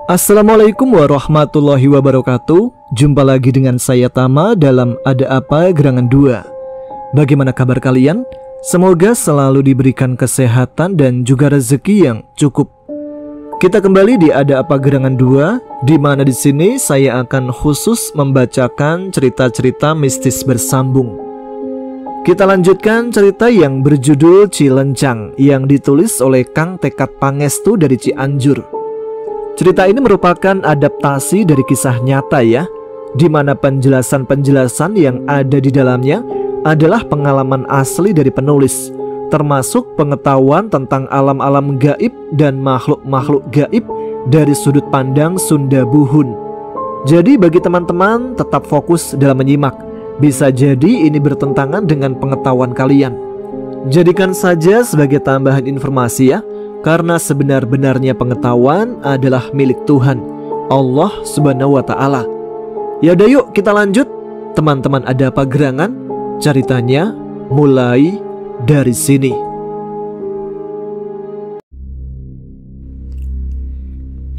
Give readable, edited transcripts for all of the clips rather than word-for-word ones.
Assalamualaikum warahmatullahi wabarakatuh. Jumpa lagi dengan saya Tama dalam Ada Apa Gerangan 2. Bagaimana kabar kalian? Semoga selalu diberikan kesehatan dan juga rezeki yang cukup. Kita kembali di Ada Apa Gerangan 2, di mana di sini saya akan khusus membacakan cerita-cerita mistis bersambung. Kita lanjutkan cerita yang berjudul Cilencang yang ditulis oleh Kang Tekad Pangestu dari Cianjur. Cerita ini merupakan adaptasi dari kisah nyata ya, di mana penjelasan-penjelasan yang ada di dalamnya adalah pengalaman asli dari penulis, termasuk pengetahuan tentang alam-alam gaib dan makhluk-makhluk gaib dari sudut pandang Sunda Buhun. Jadi bagi teman-teman tetap fokus dalam menyimak, bisa jadi ini bertentangan dengan pengetahuan kalian. Jadikan saja sebagai tambahan informasi ya, karena sebenar-benarnya pengetahuan adalah milik Tuhan, Allah Subhanahu wa Ta'ala. Yaudah yuk kita lanjut. Teman-teman Ada Apa Gerangan, ceritanya mulai dari sini.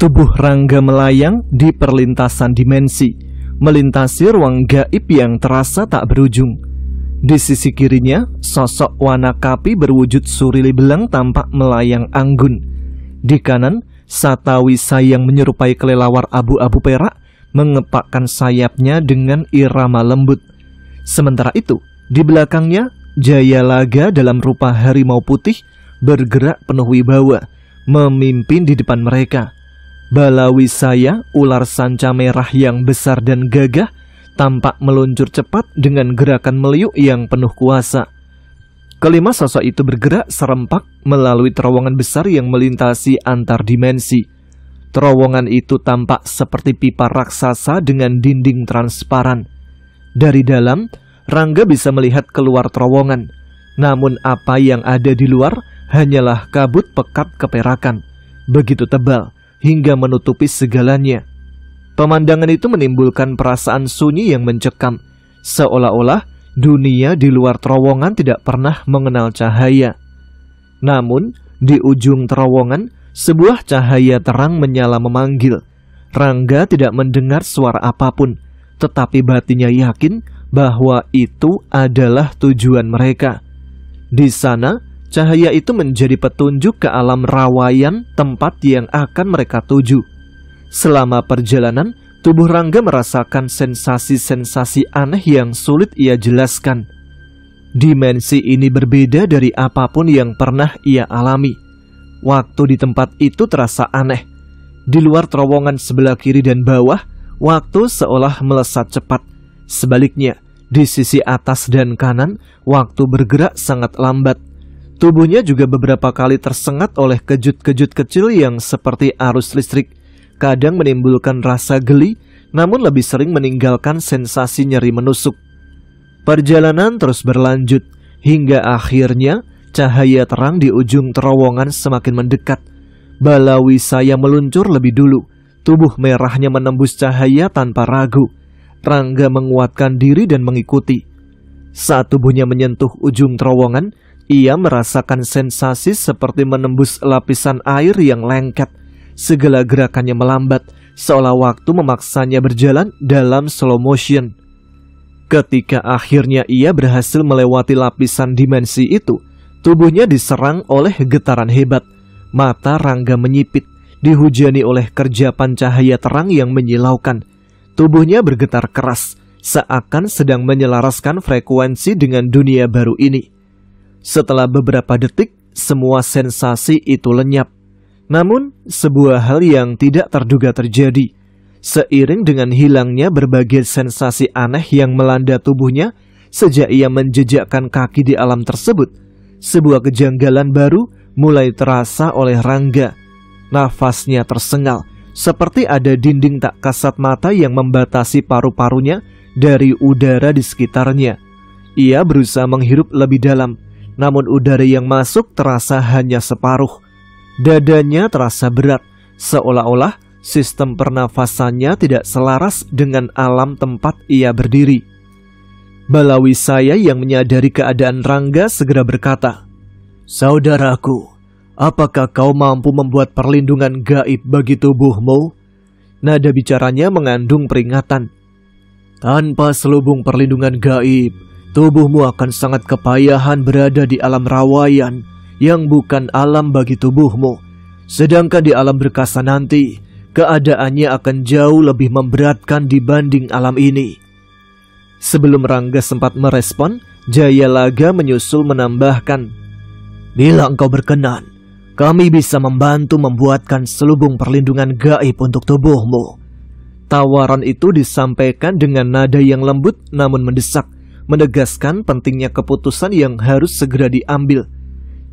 Tubuh Rangga melayang di perlintasan dimensi, melintasi ruang gaib yang terasa tak berujung. Di sisi kirinya, sosok Wanakapi berwujud surili belang tampak melayang anggun. Di kanan, Satawisaya yang menyerupai kelelawar abu-abu perak mengepakkan sayapnya dengan irama lembut. Sementara itu, di belakangnya, Jayalaga dalam rupa harimau putih bergerak penuh wibawa, memimpin di depan mereka. Balawisaya, ular sanca merah yang besar dan gagah, tampak meluncur cepat dengan gerakan meliuk yang penuh kuasa. Kelima sosok itu bergerak serempak melalui terowongan besar yang melintasi antar dimensi. Terowongan itu tampak seperti pipa raksasa dengan dinding transparan. Dari dalam, Rangga bisa melihat keluar terowongan. Namun apa yang ada di luar hanyalah kabut pekat keperakan, begitu tebal hingga menutupi segalanya. Pemandangan itu menimbulkan perasaan sunyi yang mencekam, seolah-olah dunia di luar terowongan tidak pernah mengenal cahaya. Namun, di ujung terowongan, sebuah cahaya terang menyala memanggil. Rangga tidak mendengar suara apapun, tetapi batinnya yakin bahwa itu adalah tujuan mereka. Di sana, cahaya itu menjadi petunjuk ke alam rawayan tempat yang akan mereka tuju. Selama perjalanan, tubuh Rangga merasakan sensasi-sensasi aneh yang sulit ia jelaskan. Dimensi ini berbeda dari apapun yang pernah ia alami. Waktu di tempat itu terasa aneh. Di luar terowongan sebelah kiri dan bawah, waktu seolah melesat cepat. Sebaliknya, di sisi atas dan kanan, waktu bergerak sangat lambat. Tubuhnya juga beberapa kali tersengat oleh kejut-kejut kecil yang seperti arus listrik. Kadang menimbulkan rasa geli, namun lebih sering meninggalkan sensasi nyeri menusuk. Perjalanan terus berlanjut, hingga akhirnya cahaya terang di ujung terowongan semakin mendekat. Balawisaya meluncur lebih dulu, tubuh merahnya menembus cahaya tanpa ragu. Rangga menguatkan diri dan mengikuti. Saat tubuhnya menyentuh ujung terowongan, ia merasakan sensasi seperti menembus lapisan air yang lengket. Segala gerakannya melambat, seolah waktu memaksanya berjalan dalam slow motion. Ketika akhirnya ia berhasil melewati lapisan dimensi itu, tubuhnya diserang oleh getaran hebat. Mata Rangga menyipit, dihujani oleh kerjapan cahaya terang yang menyilaukan. Tubuhnya bergetar keras, seakan sedang menyelaraskan frekuensi dengan dunia baru ini. Setelah beberapa detik, semua sensasi itu lenyap. Namun, sebuah hal yang tidak terduga terjadi. Seiring dengan hilangnya berbagai sensasi aneh yang melanda tubuhnya sejak ia menjejakkan kaki di alam tersebut, sebuah kejanggalan baru mulai terasa oleh Rangga. Nafasnya tersengal, seperti ada dinding tak kasat mata yang membatasi paru-parunya dari udara di sekitarnya. Ia berusaha menghirup lebih dalam, namun udara yang masuk terasa hanya separuh. Dadanya terasa berat, seolah-olah sistem pernafasannya tidak selaras dengan alam tempat ia berdiri. Balawisaya yang menyadari keadaan Rangga segera berkata, "Saudaraku, apakah kau mampu membuat perlindungan gaib bagi tubuhmu? Nada bicaranya mengandung peringatan. Tanpa selubung perlindungan gaib, tubuhmu akan sangat kepayahan berada di alam rawayan yang bukan alam bagi tubuhmu. Sedangkan di alam berkasa nanti, keadaannya akan jauh lebih memberatkan dibanding alam ini. Sebelum Rangga sempat merespon, Jayalaga menyusul menambahkan, bila engkau berkenan, kami bisa membantu membuatkan selubung perlindungan gaib untuk tubuhmu. Tawaran itu disampaikan dengan nada yang lembut namun mendesak, menegaskan pentingnya keputusan yang harus segera diambil.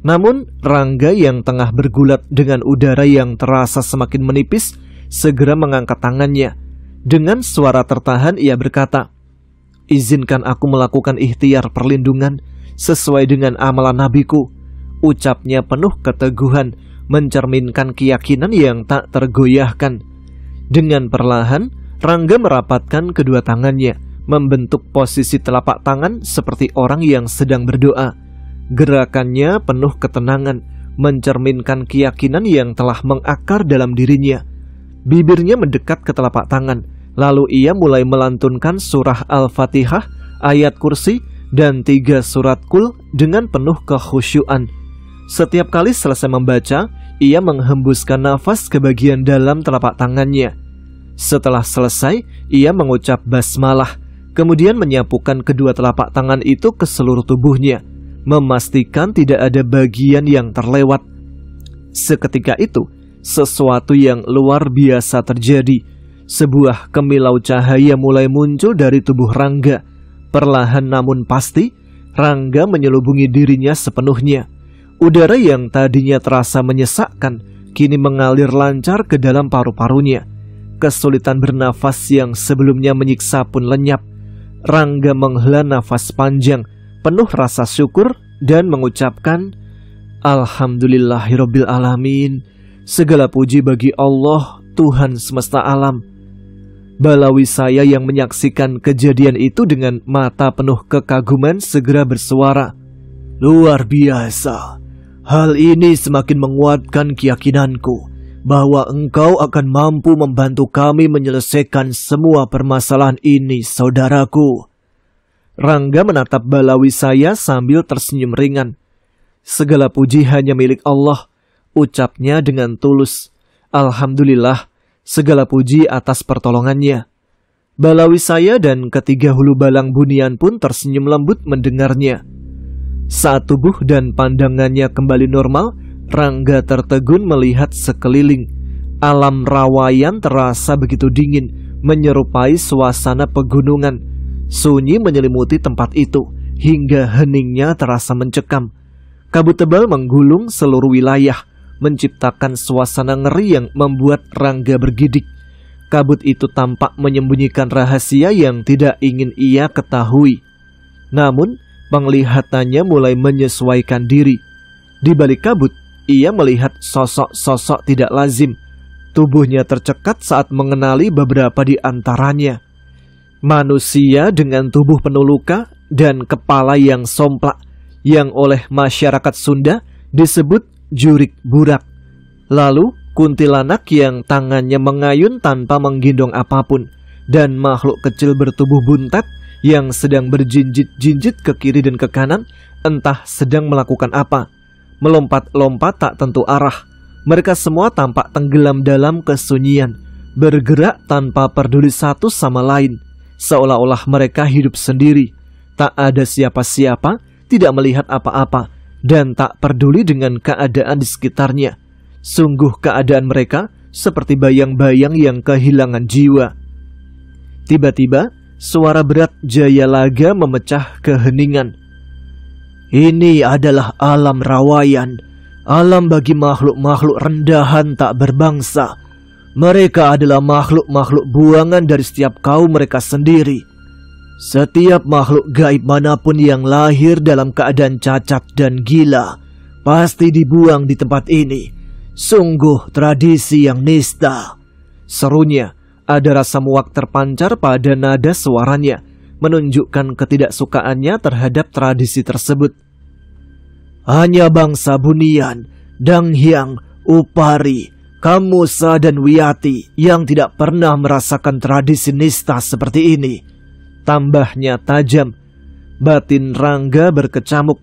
Namun Rangga yang tengah bergulat dengan udara yang terasa semakin menipis, segera mengangkat tangannya. Dengan suara tertahan ia berkata, izinkan aku melakukan ikhtiar perlindungan sesuai dengan amalan nabiku. Ucapnya penuh keteguhan, mencerminkan keyakinan yang tak tergoyahkan. Dengan perlahan, Rangga merapatkan kedua tangannya, membentuk posisi telapak tangan seperti orang yang sedang berdoa. Gerakannya penuh ketenangan, mencerminkan keyakinan yang telah mengakar dalam dirinya. Bibirnya mendekat ke telapak tangan, lalu ia mulai melantunkan surah Al-Fatihah, ayat kursi, dan 3 surat Qul dengan penuh kekhusyuan. Setiap kali selesai membaca, ia menghembuskan nafas ke bagian dalam telapak tangannya. Setelah selesai, ia mengucap basmalah, kemudian menyapukan kedua telapak tangan itu ke seluruh tubuhnya, memastikan tidak ada bagian yang terlewat. Seketika itu, sesuatu yang luar biasa terjadi. Sebuah kemilau cahaya mulai muncul dari tubuh Rangga. Perlahan namun pasti, Rangga menyelubungi dirinya sepenuhnya. Udara yang tadinya terasa menyesakkan, kini mengalir lancar ke dalam paru-parunya. Kesulitan bernafas yang sebelumnya menyiksa pun lenyap. Rangga menghela nafas panjang, penuh rasa syukur, dan mengucapkan, Alhamdulillahirabbil alamin. Segala puji bagi Allah, Tuhan semesta alam. Balawi saya yang menyaksikan kejadian itu dengan mata penuh kekaguman segera bersuara, luar biasa. Hal ini semakin menguatkan keyakinanku bahwa engkau akan mampu membantu kami menyelesaikan semua permasalahan ini, saudaraku. Rangga menatap Balawi saya sambil tersenyum ringan. Segala puji hanya milik Allah, ucapnya dengan tulus. Alhamdulillah, segala puji atas pertolongannya. Balawi saya dan ketiga hulu balang bunian pun tersenyum lembut mendengarnya. Saat tubuh dan pandangannya kembali normal, Rangga tertegun melihat sekeliling. Alam rawayan terasa begitu dingin, menyerupai suasana pegunungan. Sunyi menyelimuti tempat itu, hingga heningnya terasa mencekam. Kabut tebal menggulung seluruh wilayah, menciptakan suasana ngeri yang membuat Rangga bergidik. Kabut itu tampak menyembunyikan rahasia yang tidak ingin ia ketahui. Namun, penglihatannya mulai menyesuaikan diri. Di balik kabut, ia melihat sosok-sosok tidak lazim. Tubuhnya tercekat saat mengenali beberapa di antaranya. Manusia dengan tubuh penuh luka dan kepala yang somplak, yang oleh masyarakat Sunda disebut jurik burak. Lalu kuntilanak yang tangannya mengayun tanpa menggendong apapun, dan makhluk kecil bertubuh buntet yang sedang berjinjit-jinjit ke kiri dan ke kanan, entah sedang melakukan apa. Melompat-lompat tak tentu arah. Mereka semua tampak tenggelam dalam kesunyian, bergerak tanpa peduli satu sama lain, seolah-olah mereka hidup sendiri. Tak ada siapa-siapa, tidak melihat apa-apa, dan tak peduli dengan keadaan di sekitarnya. Sungguh keadaan mereka seperti bayang-bayang yang kehilangan jiwa. Tiba-tiba, suara berat Jayalaga memecah keheningan. Ini adalah alam rawayan, alam bagi makhluk-makhluk rendahan tak berbangsa. Mereka adalah makhluk-makhluk buangan dari setiap kaum mereka sendiri. Setiap makhluk gaib manapun yang lahir dalam keadaan cacat dan gila pasti dibuang di tempat ini. Sungguh tradisi yang nista. Serunya, ada rasa muak terpancar pada nada suaranya, menunjukkan ketidaksukaannya terhadap tradisi tersebut. Hanya bangsa Bunian, Danghyang, Upari, Musa dan Wiyati yang tidak pernah merasakan tradisi nista seperti ini. Tambahnya tajam. Batin Rangga berkecamuk.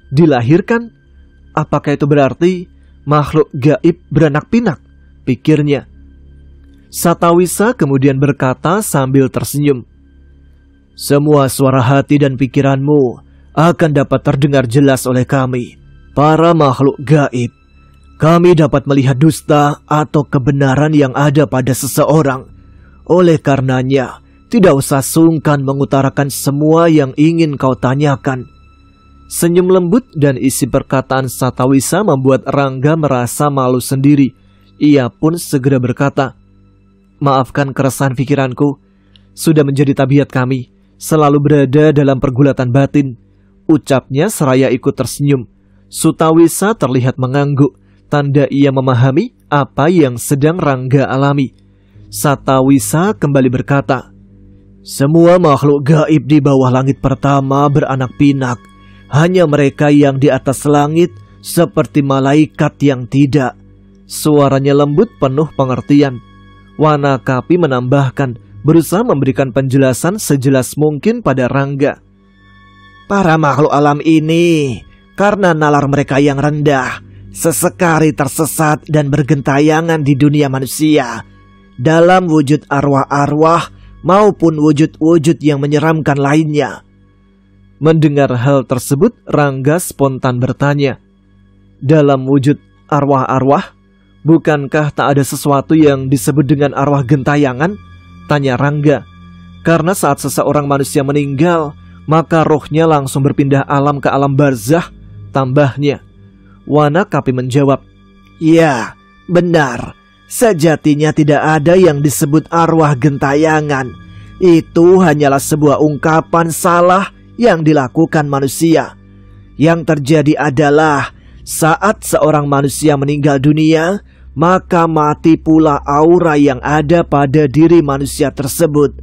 Dilahirkan? Apakah itu berarti makhluk gaib beranak pinak? Pikirnya. Satawisa kemudian berkata sambil tersenyum. Semua suara hati dan pikiranmu akan dapat terdengar jelas oleh kami, para makhluk gaib. Kami dapat melihat dusta atau kebenaran yang ada pada seseorang. Oleh karenanya, tidak usah sungkan mengutarakan semua yang ingin kau tanyakan. Senyum lembut dan isi perkataan Satawisa membuat Rangga merasa malu sendiri. Ia pun segera berkata, maafkan keresahan pikiranku. Sudah menjadi tabiat kami selalu berada dalam pergulatan batin. Ucapnya seraya ikut tersenyum. Sutawisa terlihat mengangguk, tanda ia memahami apa yang sedang Rangga alami. Satawisa kembali berkata, semua makhluk gaib di bawah langit pertama beranak pinak. Hanya mereka yang di atas langit seperti malaikat yang tidak. Suaranya lembut penuh pengertian. Wanakapi menambahkan, berusaha memberikan penjelasan sejelas mungkin pada Rangga. Para makhluk alam ini, karena nalar mereka yang rendah, sesekali tersesat dan bergentayangan di dunia manusia, dalam wujud arwah-arwah maupun wujud-wujud yang menyeramkan lainnya. Mendengar hal tersebut, Rangga spontan bertanya, dalam wujud arwah-arwah, bukankah tak ada sesuatu yang disebut dengan arwah gentayangan? Tanya Rangga. Karena saat seseorang manusia meninggal, maka rohnya langsung berpindah alam ke alam barzah, tambahnya. Wanakapi menjawab, ya, benar. Sejatinya tidak ada yang disebut arwah gentayangan. Itu hanyalah sebuah ungkapan salah yang dilakukan manusia. Yang terjadi adalah saat seorang manusia meninggal dunia, maka mati pula aura yang ada pada diri manusia tersebut.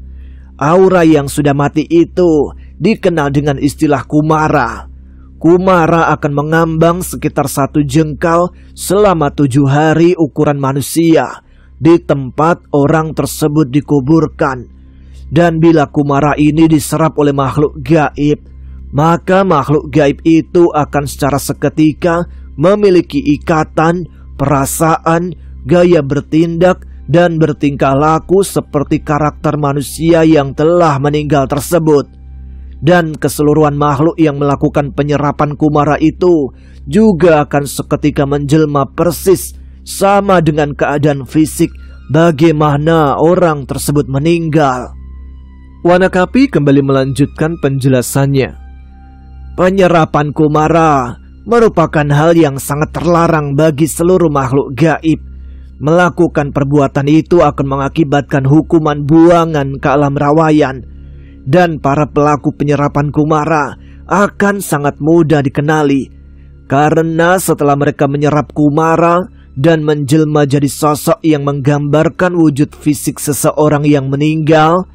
Aura yang sudah mati itu dikenal dengan istilah kumara. Kumara akan mengambang sekitar 1 jengkal selama 7 hari ukuran manusia di tempat orang tersebut dikuburkan. Dan bila kumara ini diserap oleh makhluk gaib, maka makhluk gaib itu akan secara seketika memiliki ikatan, perasaan, gaya bertindak, dan bertingkah laku seperti karakter manusia yang telah meninggal tersebut. Dan keseluruhan makhluk yang melakukan penyerapan kumara itu juga akan seketika menjelma persis sama dengan keadaan fisik bagaimana orang tersebut meninggal. Wanakapi kembali melanjutkan penjelasannya. Penyerapan kumara merupakan hal yang sangat terlarang bagi seluruh makhluk gaib. Melakukan perbuatan itu akan mengakibatkan hukuman buangan ke alam rawayan. Dan para pelaku penyerapan kumara akan sangat mudah dikenali. Karena setelah mereka menyerap kumara dan menjelma jadi sosok yang menggambarkan wujud fisik seseorang yang meninggal,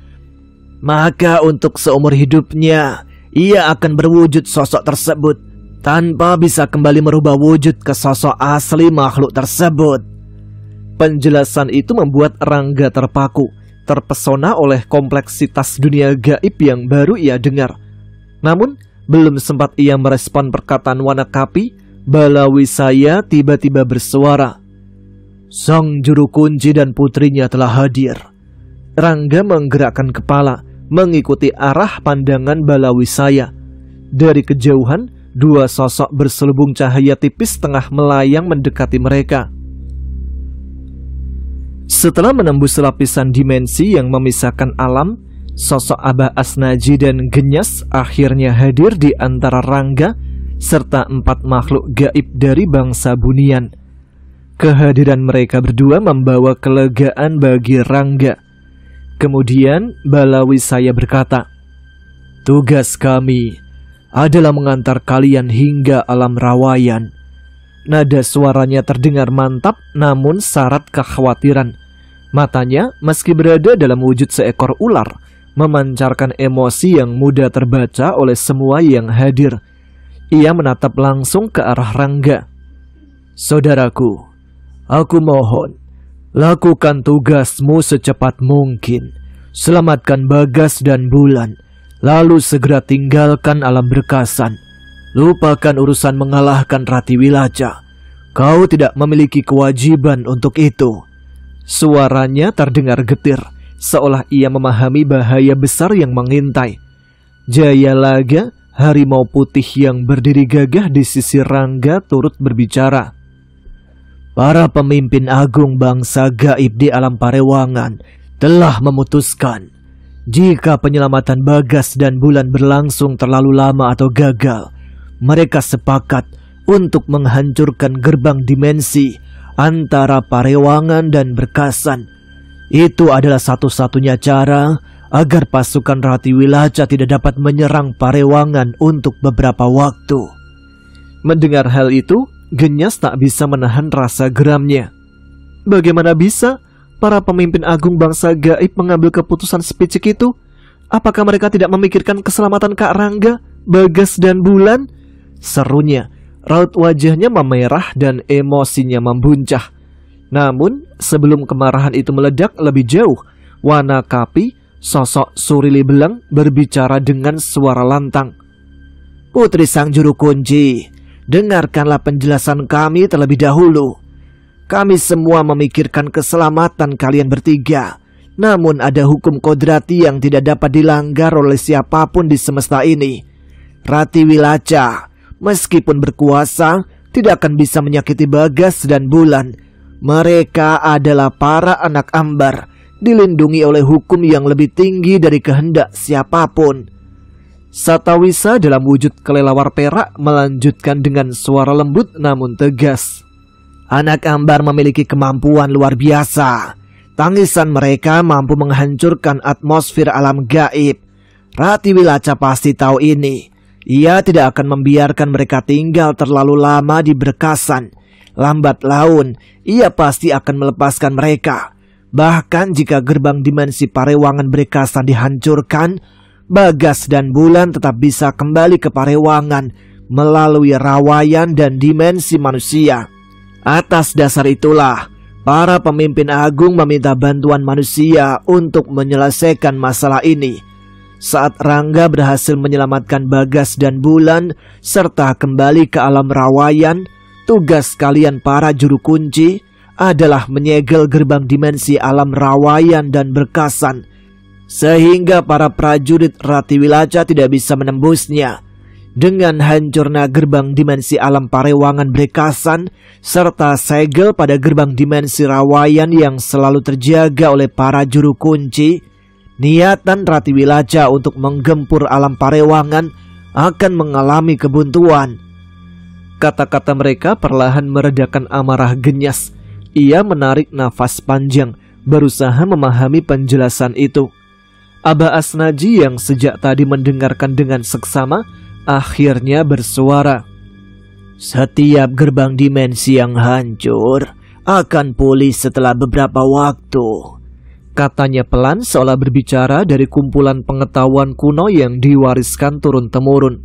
maka untuk seumur hidupnya ia akan berwujud sosok tersebut tanpa bisa kembali merubah wujud ke sosok asli makhluk tersebut. Penjelasan itu membuat Rangga terpaku, terpesona oleh kompleksitas dunia gaib yang baru ia dengar. Namun belum sempat ia merespon perkataan Wanakapi, Balawisaya tiba-tiba bersuara, "Sang juru kunci dan putrinya telah hadir." Rangga menggerakkan kepala, mengikuti arah pandangan Balawisaya. Dari kejauhan, 2 sosok berselubung cahaya tipis tengah melayang mendekati mereka. Setelah menembus lapisan dimensi yang memisahkan alam, sosok Abah Asnaji dan Genyas akhirnya hadir di antara Rangga serta 4 makhluk gaib dari bangsa Bunian. Kehadiran mereka berdua membawa kelegaan bagi Rangga. Kemudian Balawisaya berkata, "Tugas kami adalah mengantar kalian hingga alam rawayan." Nada suaranya terdengar mantap namun syarat kekhawatiran. Matanya meski berada dalam wujud seekor ular, memancarkan emosi yang mudah terbaca oleh semua yang hadir. Ia menatap langsung ke arah Rangga. "Saudaraku, Aku mohon, lakukan tugasmu secepat mungkin. Selamatkan Bagas dan Bulan, lalu segera tinggalkan alam berkasan. Lupakan urusan mengalahkan Rati Wilaca. Kau tidak memiliki kewajiban untuk itu." Suaranya terdengar getir, seolah ia memahami bahaya besar yang mengintai. Jayalaga, harimau putih yang berdiri gagah di sisi Rangga, turut berbicara. "Para pemimpin agung bangsa gaib di alam Parewangan telah memutuskan, jika penyelamatan Bagas dan Bulan berlangsung terlalu lama atau gagal, mereka sepakat untuk menghancurkan gerbang dimensi antara Parewangan dan Berkasan. Itu adalah satu-satunya cara agar pasukan Rati Wilaca tidak dapat menyerang Parewangan untuk beberapa waktu." Mendengar hal itu, Genyas tak bisa menahan rasa geramnya. Bagaimana bisa para pemimpin agung bangsa gaib mengambil keputusan sepicik itu? Apakah mereka tidak memikirkan keselamatan Kak Rangga, Bagas dan Bulan? Serunya. Raut wajahnya memerah dan emosinya membuncah. Namun sebelum kemarahan itu meledak lebih jauh, Wanakapi, sosok Surili Belang, berbicara dengan suara lantang. "Putri Sang Juru Kunci, dengarkanlah penjelasan kami terlebih dahulu. Kami semua memikirkan keselamatan kalian bertiga. Namun ada hukum kodrati yang tidak dapat dilanggar oleh siapapun di semesta ini. Rati Wilaca, meskipun berkuasa, tidak akan bisa menyakiti Bagas dan Bulan. Mereka adalah para anak ambar, dilindungi oleh hukum yang lebih tinggi dari kehendak siapapun." Satawisa dalam wujud kelelawar perak melanjutkan dengan suara lembut namun tegas. "Anak ambar memiliki kemampuan luar biasa. Tangisan mereka mampu menghancurkan atmosfer alam gaib. Rati Wilaca pasti tahu ini. Ia tidak akan membiarkan mereka tinggal terlalu lama di Berkasan. Lambat laun, ia pasti akan melepaskan mereka. Bahkan jika gerbang dimensi Parewangan Berkasan dihancurkan, Bagas dan Bulan tetap bisa kembali ke Parewangan melalui rawayan dan dimensi manusia. Atas dasar itulah, para pemimpin agung meminta bantuan manusia untuk menyelesaikan masalah ini. Saat Rangga berhasil menyelamatkan Bagas dan Bulan serta kembali ke alam rawayan, tugas kalian para juru kunci adalah menyegel gerbang dimensi alam rawayan dan Berkasan, sehingga para prajurit Rati Wilaca tidak bisa menembusnya. Dengan hancurnya gerbang dimensi alam Parewangan Berkasan serta segel pada gerbang dimensi rawayan yang selalu terjaga oleh para juru kunci, niatan Rati Wilaca untuk menggempur alam Parewangan akan mengalami kebuntuan. Kata-kata mereka perlahan meredakan amarah Genyas. Ia menarik nafas panjang, berusaha memahami penjelasan itu. Aba Asnaji yang sejak tadi mendengarkan dengan seksama akhirnya bersuara. "Setiap gerbang dimensi yang hancur akan pulih setelah beberapa waktu," katanya pelan seolah berbicara dari kumpulan pengetahuan kuno yang diwariskan turun-temurun.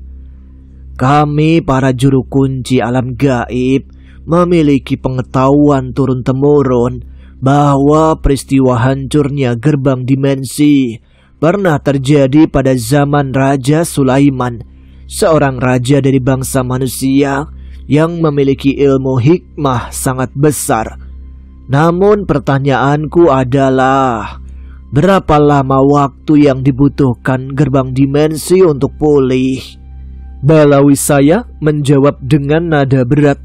"Kami para juru kunci alam gaib memiliki pengetahuan turun-temurun bahwa peristiwa hancurnya gerbang dimensi pernah terjadi pada zaman Raja Sulaiman, seorang raja dari bangsa manusia yang memiliki ilmu hikmah sangat besar. Namun pertanyaanku adalah, berapa lama waktu yang dibutuhkan gerbang dimensi untuk pulih?" Balawi saya menjawab dengan nada berat.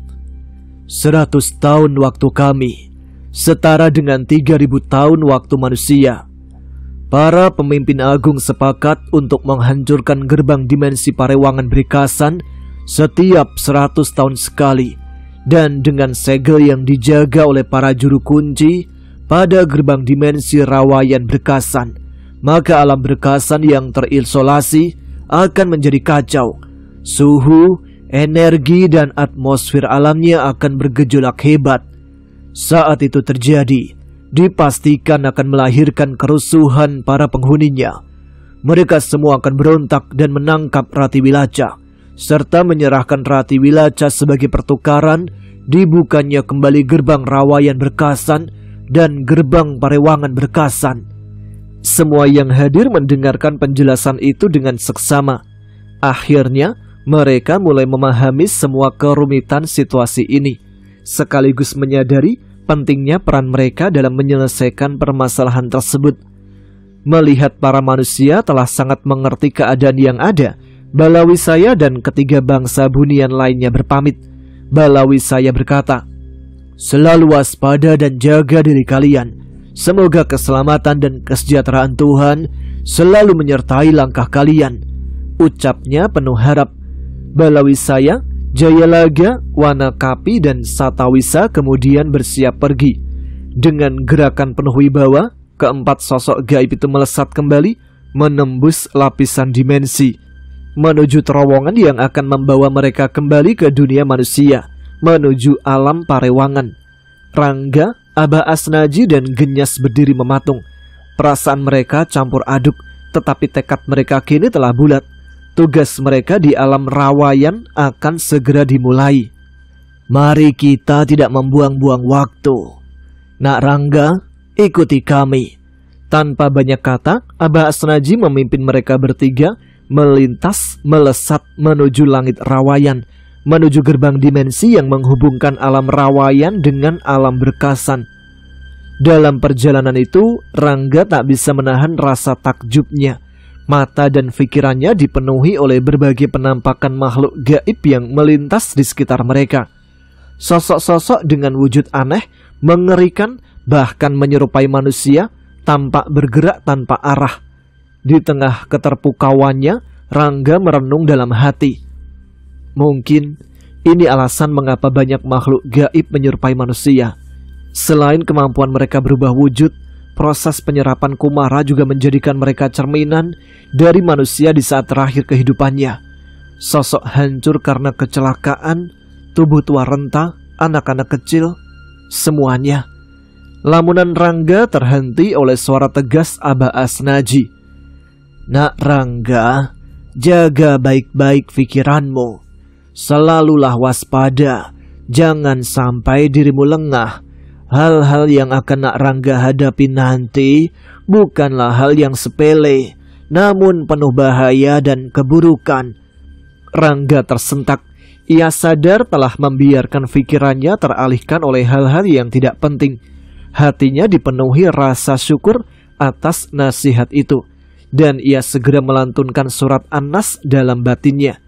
100 tahun waktu kami, setara dengan 3000 tahun waktu manusia. Para pemimpin agung sepakat untuk menghancurkan gerbang dimensi Parewangan Berkasan setiap 100 tahun sekali, dan dengan segel yang dijaga oleh para juru kunci pada gerbang dimensi rawayan Berkasan, maka alam Berkasan yang terisolasi akan menjadi kacau. Suhu, energi, dan atmosfer alamnya akan bergejolak hebat. Saat itu terjadi, dipastikan akan melahirkan kerusuhan para penghuninya. Mereka semua akan berontak dan menangkap Rati Wilaca, serta menyerahkan Rati Wilaca sebagai pertukaran dibukanya kembali gerbang Rawayan Berkasan dan gerbang Parewangan Berkasan. Semua yang hadir mendengarkan penjelasan itu dengan seksama. Akhirnya mereka mulai memahami semua kerumitan situasi ini, sekaligus menyadari pentingnya peran mereka dalam menyelesaikan permasalahan tersebut. Melihat para manusia telah sangat mengerti keadaan yang ada, Balawisaya dan ketiga bangsa bunian lainnya berpamit. Balawisaya berkata, "Selalu waspada dan jaga diri kalian. Semoga keselamatan dan kesejahteraan Tuhan selalu menyertai langkah kalian," ucapnya penuh harap. Balawisaya, Jayalaga, Wanakapi, dan Satawisa kemudian bersiap pergi. Dengan gerakan penuh wibawa, keempat sosok gaib itu melesat kembali, menembus lapisan dimensi, menuju terowongan yang akan membawa mereka kembali ke dunia manusia, menuju alam Parewangan. Rangga, Aba Asnaji, dan Genyas berdiri mematung. Perasaan mereka campur aduk, tetapi tekad mereka kini telah bulat. Tugas mereka di alam Rawayan akan segera dimulai. Mari kita tidak membuang-buang waktu. Nak Rangga, ikuti kami. Tanpa banyak kata, Aba Asnaji memimpin mereka bertiga melintas, melesat menuju langit Rawayan, menuju gerbang dimensi yang menghubungkan alam Rawayan dengan alam Berkasan. Dalam perjalanan itu, Rangga tak bisa menahan rasa takjubnya. Mata dan pikirannya dipenuhi oleh berbagai penampakan makhluk gaib yang melintas di sekitar mereka. Sosok-sosok dengan wujud aneh, mengerikan, bahkan menyerupai manusia, tampak bergerak tanpa arah. Di tengah keterpukauannya, Rangga merenung dalam hati. Mungkin ini alasan mengapa banyak makhluk gaib menyerupai manusia. Selain kemampuan mereka berubah wujud, proses penyerapan kumara juga menjadikan mereka cerminan dari manusia di saat terakhir kehidupannya. Sosok hancur karena kecelakaan, tubuh tua renta, anak-anak kecil, semuanya. Lamunan Rangga terhenti oleh suara tegas Aba Asnaji. Nak Rangga, jaga baik-baik pikiranmu. Selalulah waspada, jangan sampai dirimu lengah. Hal-hal yang akan Nak Rangga hadapi nanti bukanlah hal yang sepele, namun penuh bahaya dan keburukan. Rangga tersentak. Ia sadar telah membiarkan pikirannya teralihkan oleh hal-hal yang tidak penting. Hatinya dipenuhi rasa syukur atas nasihat itu, dan ia segera melantunkan surat An-Nas dalam batinnya.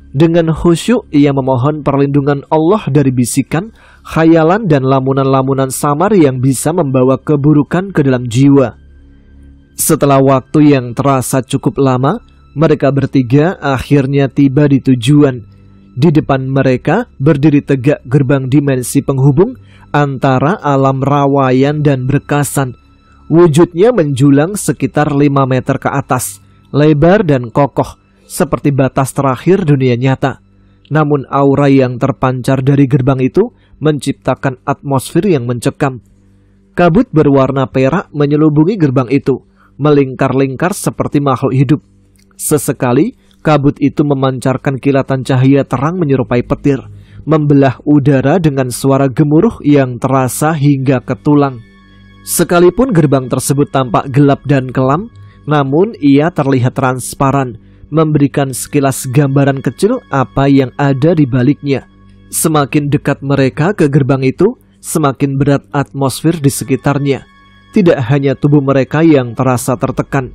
Dengan khusyuk ia memohon perlindungan Allah dari bisikan, khayalan, dan lamunan-lamunan samar yang bisa membawa keburukan ke dalam jiwa. Setelah waktu yang terasa cukup lama, mereka bertiga akhirnya tiba di tujuan. Di depan mereka berdiri tegak gerbang dimensi penghubung antara alam Rawayan dan Berkasan. Wujudnya menjulang sekitar 5 meter ke atas, lebar dan kokoh, seperti batas terakhir dunia nyata. Namun aura yang terpancar dari gerbang itu menciptakan atmosfer yang mencekam. Kabut berwarna perak menyelubungi gerbang itu, melingkar-lingkar seperti makhluk hidup. Sesekali, kabut itu memancarkan kilatan cahaya terang menyerupai petir, membelah udara dengan suara gemuruh yang terasa hingga ke tulang. Sekalipun gerbang tersebut tampak gelap dan kelam, namun ia terlihat transparan, memberikan sekilas gambaran kecil apa yang ada di baliknya. Semakin dekat mereka ke gerbang itu, semakin berat atmosfer di sekitarnya. Tidak hanya tubuh mereka yang terasa tertekan,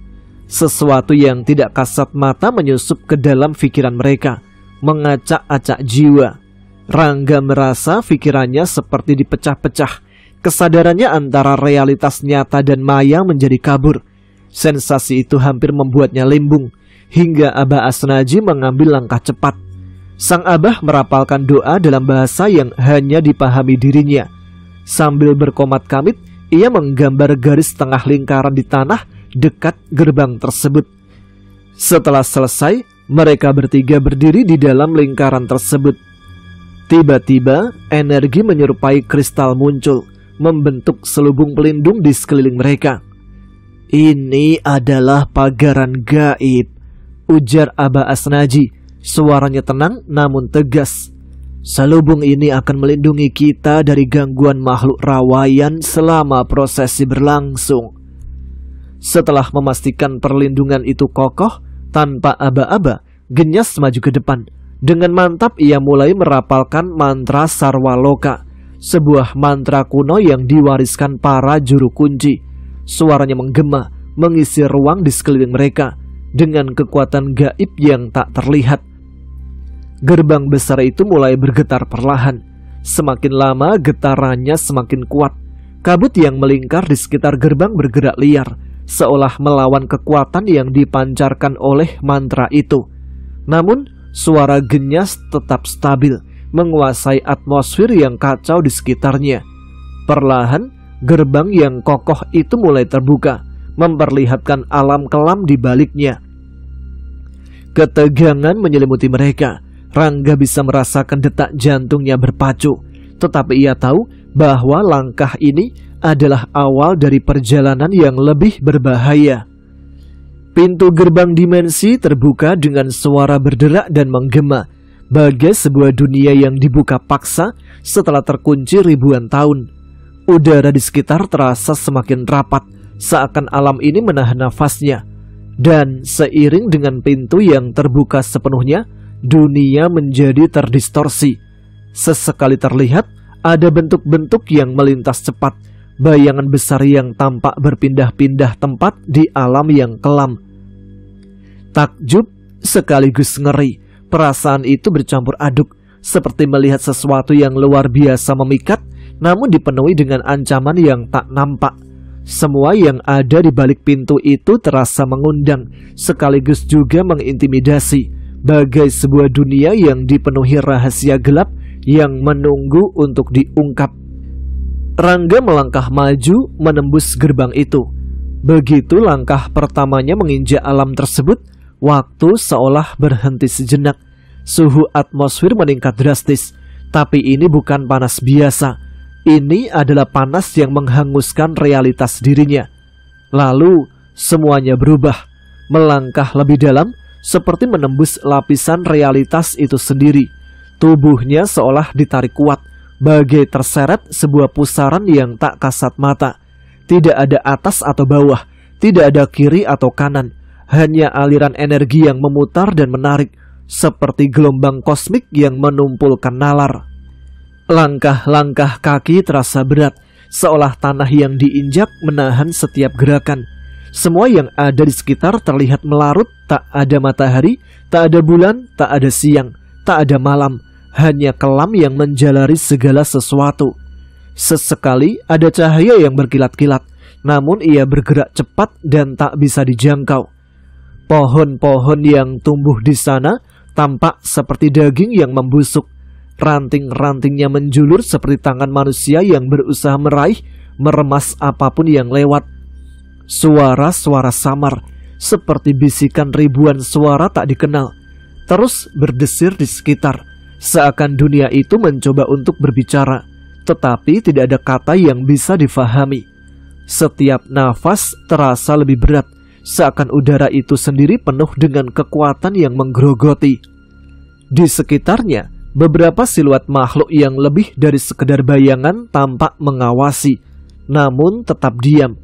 sesuatu yang tidak kasat mata menyusup ke dalam pikiran mereka, mengacak-acak jiwa. Rangga merasa pikirannya seperti dipecah-pecah. Kesadarannya antara realitas nyata dan maya menjadi kabur. Sensasi itu hampir membuatnya limbung, hingga Aba Asnaji mengambil langkah cepat. Sang Abah merapalkan doa dalam bahasa yang hanya dipahami dirinya. Sambil berkomat-kamit, ia menggambar garis tengah lingkaran di tanah dekat gerbang tersebut. Setelah selesai, mereka bertiga berdiri di dalam lingkaran tersebut. Tiba-tiba, energi menyerupai kristal muncul, membentuk selubung pelindung di sekeliling mereka. Ini adalah pagaran gaib, ujar Aba Asnaji. Suaranya tenang namun tegas. Selubung ini akan melindungi kita dari gangguan makhluk rawayan selama prosesi berlangsung. Setelah memastikan perlindungan itu kokoh, tanpa aba-aba, Genyas maju ke depan. Dengan mantap ia mulai merapalkan mantra Sarwaloka, sebuah mantra kuno yang diwariskan para juru kunci. Suaranya menggema, mengisi ruang di sekeliling mereka dengan kekuatan gaib yang tak terlihat. Gerbang besar itu mulai bergetar perlahan. Semakin lama getarannya semakin kuat. Kabut yang melingkar di sekitar gerbang bergerak liar, seolah melawan kekuatan yang dipancarkan oleh mantra itu. Namun, suara Genyas tetap stabil, menguasai atmosfer yang kacau di sekitarnya. Perlahan, gerbang yang kokoh itu mulai terbuka, memperlihatkan alam kelam di baliknya. Ketegangan menyelimuti mereka. Rangga bisa merasakan detak jantungnya berpacu, tetapi ia tahu bahwa langkah ini adalah awal dari perjalanan yang lebih berbahaya. Pintu gerbang dimensi terbuka dengan suara berderak dan menggema, bagai sebuah dunia yang dibuka paksa setelah terkunci ribuan tahun. Udara di sekitar terasa semakin rapat, seakan alam ini menahan nafasnya. Dan seiring dengan pintu yang terbuka sepenuhnya, dunia menjadi terdistorsi. Sesekali terlihat ada bentuk-bentuk yang melintas cepat, bayangan besar yang tampak berpindah-pindah tempat di alam yang kelam. Takjub sekaligus ngeri, perasaan itu bercampur aduk, seperti melihat sesuatu yang luar biasa memikat, namun dipenuhi dengan ancaman yang tak nampak. Semua yang ada di balik pintu itu terasa mengundang, sekaligus juga mengintimidasi, bagai sebuah dunia yang dipenuhi rahasia gelap yang menunggu untuk diungkap. Rangga melangkah maju menembus gerbang itu. Begitu langkah pertamanya menginjak alam tersebut, waktu seolah berhenti sejenak. Suhu atmosfer meningkat drastis, tapi ini bukan panas biasa. Ini adalah panas yang menghanguskan realitas dirinya. Lalu semuanya berubah. Melangkah lebih dalam, seperti menembus lapisan realitas itu sendiri. Tubuhnya seolah ditarik kuat, bagai terseret sebuah pusaran yang tak kasat mata. Tidak ada atas atau bawah, tidak ada kiri atau kanan, hanya aliran energi yang memutar dan menarik, seperti gelombang kosmik yang menumpulkan nalar. Langkah-langkah kaki terasa berat, seolah tanah yang diinjak menahan setiap gerakan. Semua yang ada di sekitar terlihat melarut, tak ada matahari, tak ada bulan, tak ada siang, tak ada malam, hanya kelam yang menjalari segala sesuatu. Sesekali ada cahaya yang berkilat-kilat, namun ia bergerak cepat dan tak bisa dijangkau. Pohon-pohon yang tumbuh di sana tampak seperti daging yang membusuk. Ranting-rantingnya menjulur seperti tangan manusia yang berusaha meraih, meremas apapun yang lewat. Suara-suara samar, seperti bisikan ribuan suara tak dikenal, terus berdesir di sekitar, seakan dunia itu mencoba untuk berbicara, tetapi tidak ada kata yang bisa difahami. Setiap nafas terasa lebih berat, seakan udara itu sendiri penuh dengan kekuatan yang menggerogoti. Di sekitarnya, beberapa siluet makhluk yang lebih dari sekedar bayangan tampak mengawasi, namun tetap diam.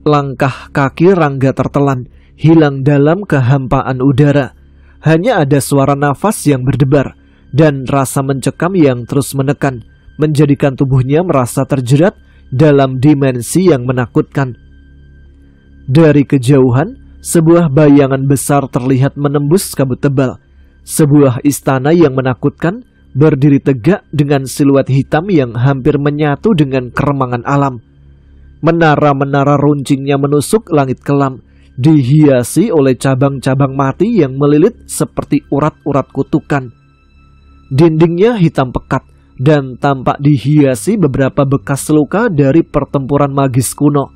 Langkah kaki Rangga tertelan, hilang dalam kehampaan udara. Hanya ada suara nafas yang berdebar dan rasa mencekam yang terus menekan, menjadikan tubuhnya merasa terjerat dalam dimensi yang menakutkan. Dari kejauhan, sebuah bayangan besar terlihat menembus kabut tebal. Sebuah istana yang menakutkan berdiri tegak dengan siluet hitam yang hampir menyatu dengan keremangan alam. Menara-menara runcingnya menusuk langit kelam, dihiasi oleh cabang-cabang mati yang melilit seperti urat-urat kutukan. Dindingnya hitam pekat dan tampak dihiasi beberapa bekas luka dari pertempuran magis kuno.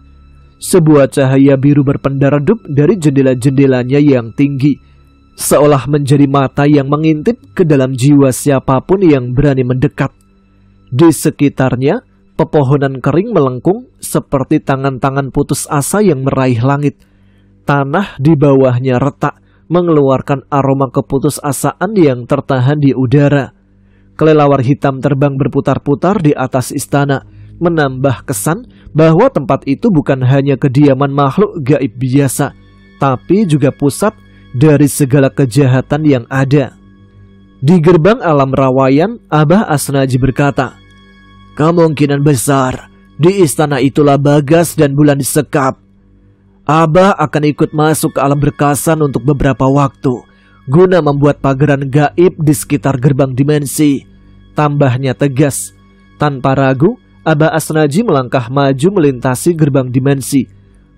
Sebuah cahaya biru berpendar redup dari jendela-jendelanya yang tinggi, seolah menjadi mata yang mengintip ke dalam jiwa siapapun yang berani mendekat. Di sekitarnya, pepohonan kering melengkung seperti tangan-tangan putus asa yang meraih langit. Tanah di bawahnya retak, mengeluarkan aroma keputusasaan yang tertahan di udara. Kelelawar hitam terbang berputar-putar di atas istana, menambah kesan bahwa tempat itu bukan hanya kediaman makhluk gaib biasa, tapi juga pusat dari segala kejahatan yang ada. Di gerbang alam rawayan, Abah Asnaji berkata, "Kemungkinan besar di istana itulah Bagas dan Bulan disekap. Abah akan ikut masuk ke alam berkasan untuk beberapa waktu, guna membuat pagaran gaib di sekitar gerbang dimensi," tambahnya tegas. Tanpa ragu, Abah Asnaji melangkah maju melintasi gerbang dimensi.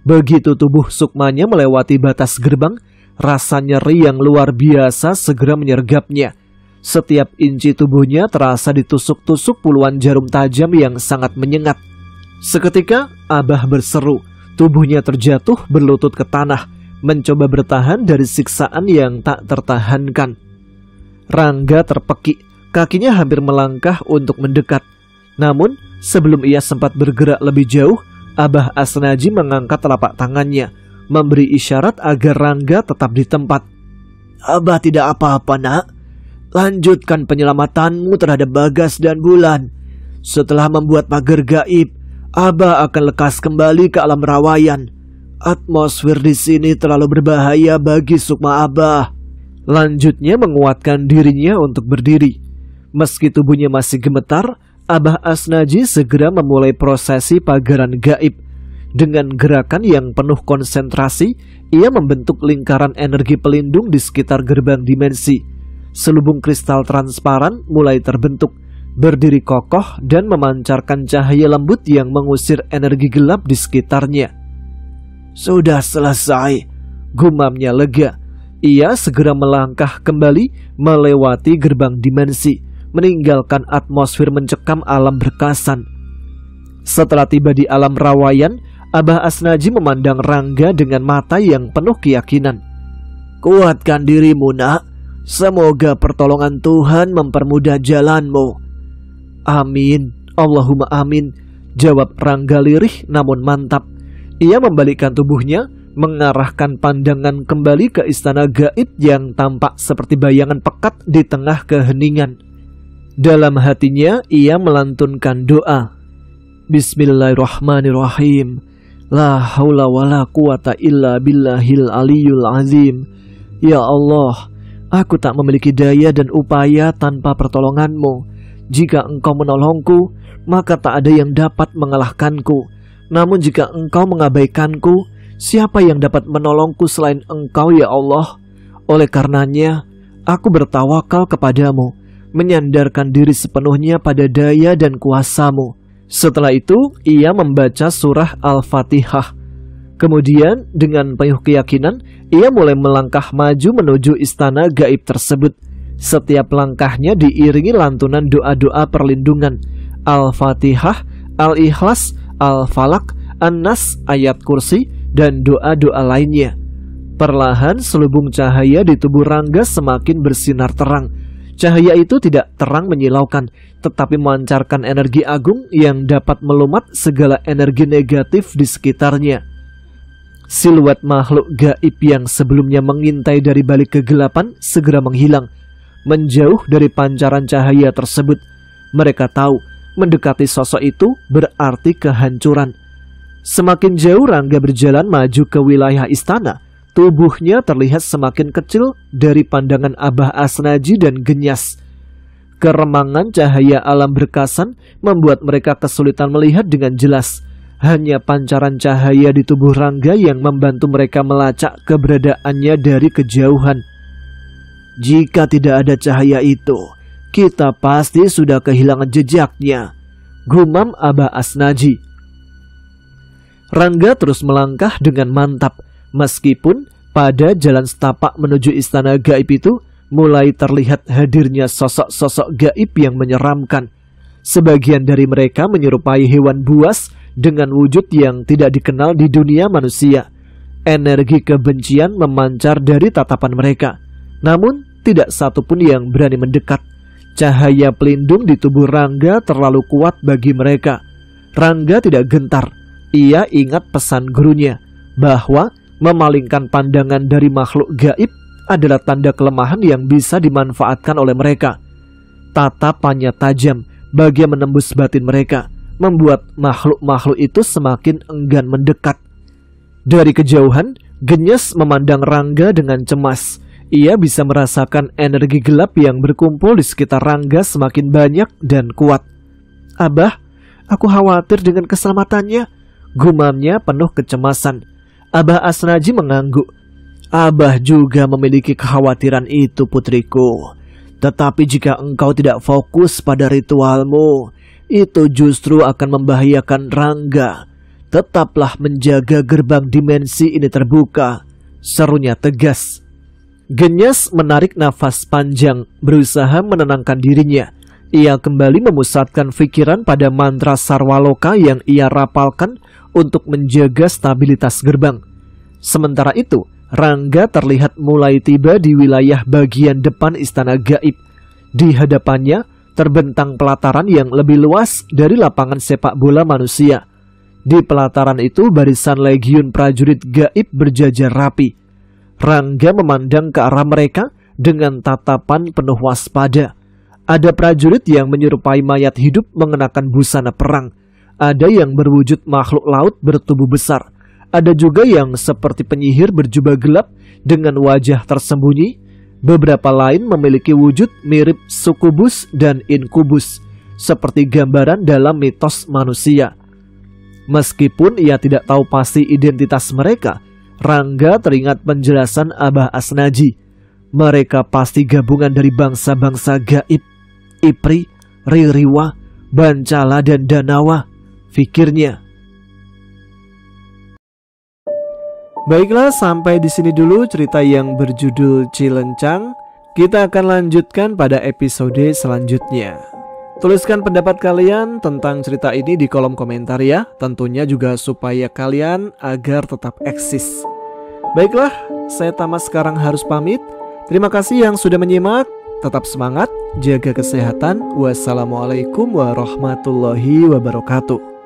Begitu tubuh Sukmanya melewati batas gerbang, rasa nyeri yang luar biasa segera menyergapnya. Setiap inci tubuhnya terasa ditusuk-tusuk puluhan jarum tajam yang sangat menyengat. Seketika Abah berseru, tubuhnya terjatuh berlutut ke tanah, mencoba bertahan dari siksaan yang tak tertahankan. Rangga terpekik, kakinya hampir melangkah untuk mendekat. Namun sebelum ia sempat bergerak lebih jauh, Abah Asnaji mengangkat telapak tangannya, memberi isyarat agar Rangga tetap di tempat. "Abah tidak apa-apa, nak. Lanjutkan penyelamatanmu terhadap Bagas dan Bulan. Setelah membuat pagar gaib, Abah akan lekas kembali ke alam rawayan. Atmosfer di sini terlalu berbahaya bagi Sukma Abah." Lanjutnya menguatkan dirinya untuk berdiri. Meski tubuhnya masih gemetar, Abah Asnaji segera memulai prosesi pagaran gaib. Dengan gerakan yang penuh konsentrasi, ia membentuk lingkaran energi pelindung di sekitar gerbang dimensi. Selubung kristal transparan mulai terbentuk, berdiri kokoh dan memancarkan cahaya lembut yang mengusir energi gelap di sekitarnya. "Sudah selesai," gumamnya lega. Ia segera melangkah kembali melewati gerbang dimensi, meninggalkan atmosfer mencekam alam berkasan. Setelah tiba di alam rawayan, Abah Asnaji memandang Rangga dengan mata yang penuh keyakinan. "Kuatkan dirimu, nak. Semoga pertolongan Tuhan mempermudah jalanmu." "Amin, Allahumma amin," jawab Rangga lirih namun mantap. Ia membalikkan tubuhnya, mengarahkan pandangan kembali ke istana gaib yang tampak seperti bayangan pekat di tengah keheningan. Dalam hatinya ia melantunkan doa, "Bismillahirrahmanirrahim. La haula wa la quwata illa billahil aliyul azim. Ya Allah, aku tak memiliki daya dan upaya tanpa pertolonganmu. Jika Engkau menolongku, maka tak ada yang dapat mengalahkanku. Namun jika Engkau mengabaikanku, siapa yang dapat menolongku selain Engkau, ya Allah? Oleh karenanya, aku bertawakal kepadamu, menyandarkan diri sepenuhnya pada daya dan kuasamu." Setelah itu, ia membaca surah Al-Fatihah. Kemudian, dengan penuh keyakinan, ia mulai melangkah maju menuju istana gaib tersebut. Setiap langkahnya diiringi lantunan doa-doa perlindungan, Al-Fatihah, Al-Ikhlas, Al-Falak, An-Nas, ayat kursi, dan doa-doa lainnya. Perlahan selubung cahaya di tubuh Rangga semakin bersinar terang. Cahaya itu tidak terang menyilaukan, tetapi memancarkan energi agung yang dapat melumat segala energi negatif di sekitarnya. Siluet makhluk gaib yang sebelumnya mengintai dari balik kegelapan segera menghilang, menjauh dari pancaran cahaya tersebut. Mereka tahu mendekati sosok itu berarti kehancuran. Semakin jauh Rangga berjalan maju ke wilayah istana, tubuhnya terlihat semakin kecil dari pandangan Abah Asnaji dan genyas. Keremangan cahaya alam berkasan membuat mereka kesulitan melihat dengan jelas. Hanya pancaran cahaya di tubuh Rangga yang membantu mereka melacak keberadaannya dari kejauhan. "Jika tidak ada cahaya itu, kita pasti sudah kehilangan jejaknya," gumam Abah Asnaji. Rangga terus melangkah dengan mantap. Meskipun pada jalan setapak menuju istana gaib itu mulai terlihat hadirnya sosok-sosok gaib yang menyeramkan. Sebagian dari mereka menyerupai hewan buas dengan wujud yang tidak dikenal di dunia manusia. Energi kebencian memancar dari tatapan mereka. Namun tidak satupun yang berani mendekat. Cahaya pelindung di tubuh Rangga terlalu kuat bagi mereka. Rangga tidak gentar. Ia ingat pesan gurunya bahwa memalingkan pandangan dari makhluk gaib adalah tanda kelemahan yang bisa dimanfaatkan oleh mereka. Tatapannya tajam, bagai menembus batin mereka, membuat makhluk-makhluk itu semakin enggan mendekat. Dari kejauhan, Genyes memandang Rangga dengan cemas. Ia bisa merasakan energi gelap yang berkumpul di sekitar Rangga semakin banyak dan kuat. "Abah, aku khawatir dengan keselamatannya," gumamnya penuh kecemasan. Abah Asnaji mengangguk. "Abah juga memiliki kekhawatiran itu, putriku. Tetapi jika engkau tidak fokus pada ritualmu, itu justru akan membahayakan Rangga. Tetaplah menjaga gerbang dimensi ini terbuka," serunya tegas. Genyes menarik nafas panjang, berusaha menenangkan dirinya. Ia kembali memusatkan pikiran pada mantra Sarwaloka yang ia rapalkan untuk menjaga stabilitas gerbang. Sementara itu, Rangga terlihat mulai tiba di wilayah bagian depan istana gaib. Di hadapannya terbentang pelataran yang lebih luas dari lapangan sepak bola manusia. Di pelataran itu barisan legiun prajurit gaib berjajar rapi. Rangga memandang ke arah mereka dengan tatapan penuh waspada. Ada prajurit yang menyerupai mayat hidup mengenakan busana perang. Ada yang berwujud makhluk laut bertubuh besar. Ada juga yang seperti penyihir berjubah gelap dengan wajah tersembunyi. Beberapa lain memiliki wujud mirip sukubus dan inkubus, seperti gambaran dalam mitos manusia. Meskipun ia tidak tahu pasti identitas mereka, Rangga teringat penjelasan Abah Asnaji. Mereka pasti gabungan dari bangsa-bangsa gaib, Ipri, Ririwa, Bancala, dan Danawa, pikirnya. Baiklah, sampai di sini dulu cerita yang berjudul Cilencang. Kita akan lanjutkan pada episode selanjutnya. Tuliskan pendapat kalian tentang cerita ini di kolom komentar ya. Tentunya juga supaya kalian agar tetap eksis. Baiklah, saya Tama sekarang harus pamit. Terima kasih yang sudah menyimak. Tetap semangat, jaga kesehatan. Wassalamualaikum warahmatullahi wabarakatuh.